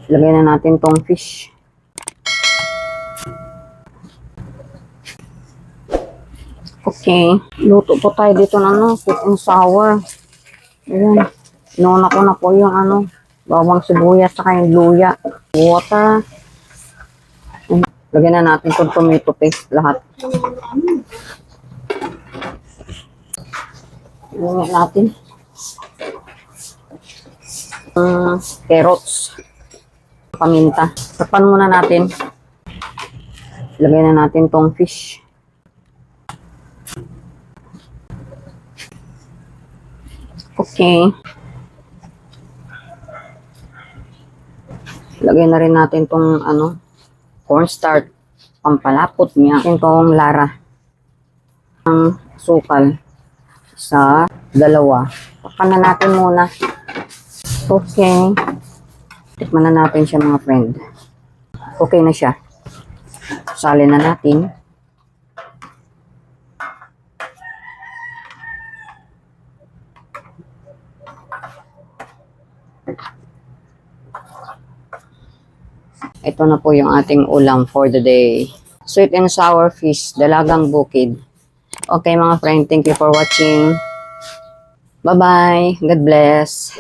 Lagay na natin tong fish. Okay. Luto po tayo dito ng sweet and sour. Ayan. Inuna ko na po yung bawang sibuyas saka yung luya. Water. Lagyan na natin itong tomato paste lahat. Lagyan natin. Carrots. Paminta. Tapan muna natin. Lagyan na natin tong fish. Okay. Lagyan na rin natin tong cornstarch. Pampalapot niya. Itong lara. Ang sukal sa 2. Tapan na natin muna. Okay. Tikman na natin siya mga friend. Okay na siya. Salin na natin. Ito na po yung ating ulam for the day. Sweet and sour fish, dalagang bukid. Okay mga friend, thank you for watching. Bye-bye. God bless.